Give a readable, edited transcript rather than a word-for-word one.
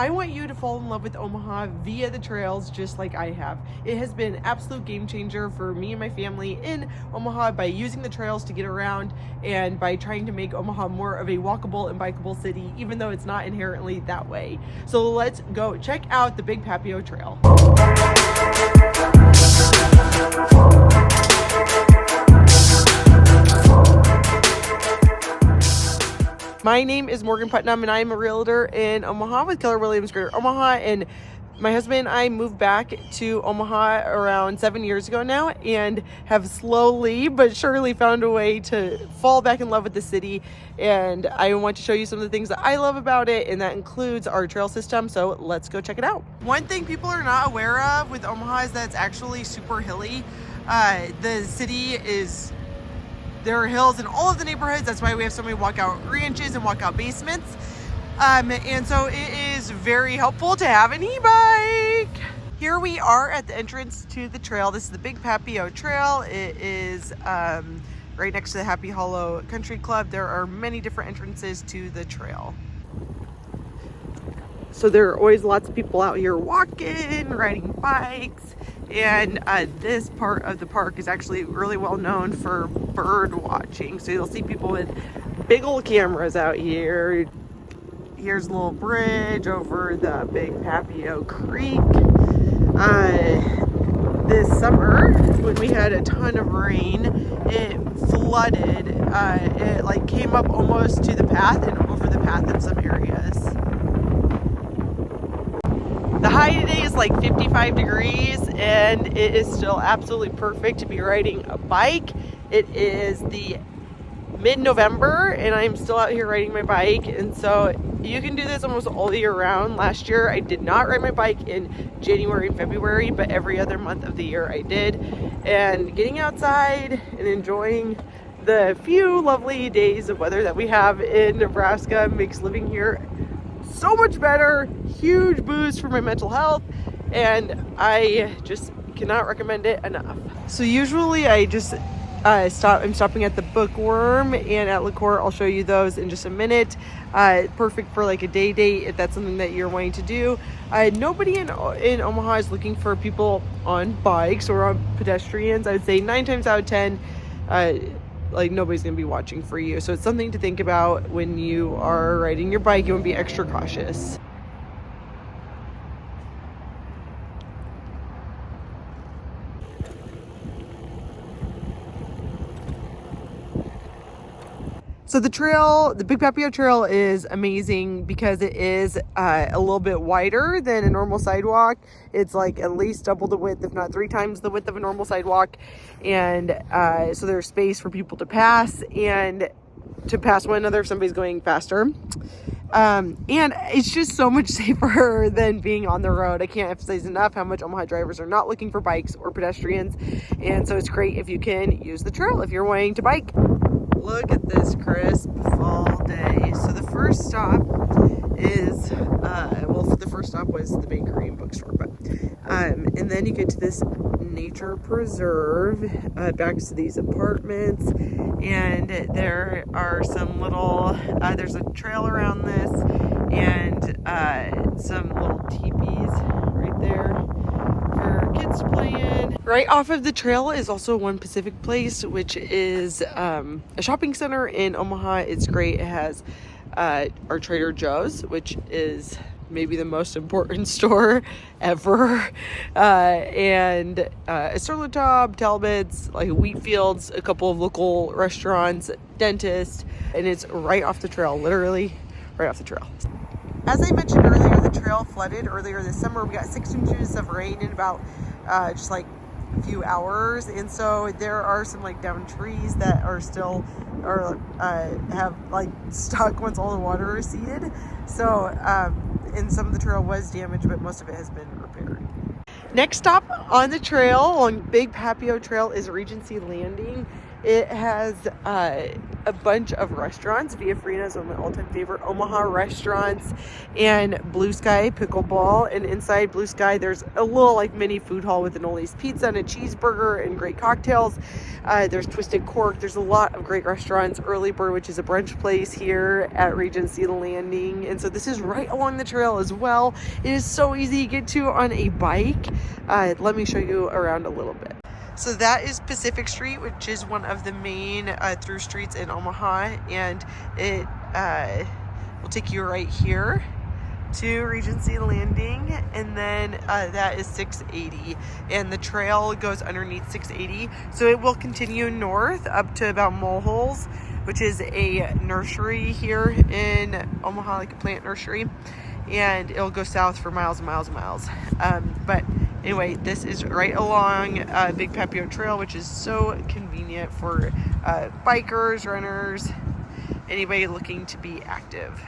I want you to fall in love with Omaha via the trails just like I have. It has been an absolute game changer for me and my family in Omaha by using the trails to get around and by trying to make Omaha more of a walkable and bikeable city, even though it's not inherently that way. So let's go check out the Big Papio Trail. My name is Morgan Putnam, and I am a realtor in Omaha with Keller Williams Greater Omaha. And my husband and I moved back to Omaha around 7 years ago now and have slowly but surely found a way to fall back in love with the city. And I want to show you some of the things that I love about it, and that includes our trail system. So let's go check it out. One thing people are not aware of with Omaha is that it's actually super hilly. The city there are hills in all of the neighborhoods. That's why we have so many walkout ranches and walkout basements. And so it is very helpful to have an e-bike. Here we are at the entrance to the trail. This is the Big Papio Trail. It is right next to the Happy Hollow Country Club. There are many different entrances to the trail. So there are always lots of people out here walking, riding bikes. And this part of the park is actually really well known for bird watching. So you'll see people with big old cameras out here. Here's a little bridge over the Big Papio Creek. This summer, when we had a ton of rain, it flooded. It like came up almost to the path and over the path in some areas. The high today is like 55 degrees and it is still absolutely perfect to be riding a bike. It is the mid-November and I'm still out here riding my bike, and so you can do this almost all year round. Last year I did not ride my bike in January and February, but every other month of the year I did. And getting outside and enjoying the few lovely days of weather that we have in Nebraska makes living here so much better. Huge boost for my mental health, and I just cannot recommend it enough. So usually I just I'm stopping at the Bookworm and at Liqueur. I'll show you those in just a minute. Perfect for like a day date if that's something that you're wanting to do. Nobody in Omaha is looking for people on bikes or on pedestrians. I would say 9 times out of 10 like nobody's gonna be watching for you. So it's something to think about when you are riding your bike. You want to be extra cautious. So the trail, the Big Papio Trail, is amazing because it is a little bit wider than a normal sidewalk. It's like at least double the width, if not 3 times the width of a normal sidewalk. And so there's space for people to pass and to pass one another if somebody's going faster. And it's just so much safer than being on the road. I can't emphasize enough how much Omaha drivers are not looking for bikes or pedestrians. And so it's great if you can use the trail if you're wanting to bike. Look at this crisp fall day. So the first stop is, the first stop was the bakery and bookstore, but, and then you get to this nature preserve, back to these apartments, and there are some little, there's a trail around this, and some little teepees right there for kids to play in. Right off of the trail is also One Pacific Place, which is a shopping center in Omaha. It's great. It has our Trader Joe's, which is maybe the most important store ever, and a Sterlitop, Talbot's, like Wheatfields, a couple of local restaurants, dentist, and it's right off the trail, literally right off the trail. As I mentioned earlier, the trail flooded earlier this summer. We got 6 inches of rain in about just like a few hours, and so there are some like downed trees that are still have like stuck once all the water receded. So and some of the trail was damaged, but most of it has been repaired. Next stop on the trail, on Big Papio Trail, is Regency Landing. It has a bunch of restaurants. Via Farina is one of my all-time favorite Omaha restaurants, and Blue Sky Pickleball. And inside Blue Sky, there's a little like mini food hall with an Oli's Pizza and a cheeseburger and great cocktails. There's Twisted Cork. There's a lot of great restaurants. Early Bird, which is a brunch place here at Regency Landing. And so this is right along the trail as well. It is so easy to get to on a bike. Let me show you around a little bit. So that is Pacific Street, which is one of the main through streets in Omaha, and it will take you right here to Regency Landing, and then that is 680, and the trail goes underneath 680, so it will continue north up to about Moleholes, which is a nursery here in Omaha, like a plant nursery, and it'll go south for miles and miles and miles. But anyway, this is right along Big Papio Trail, which is so convenient for bikers, runners, anybody looking to be active.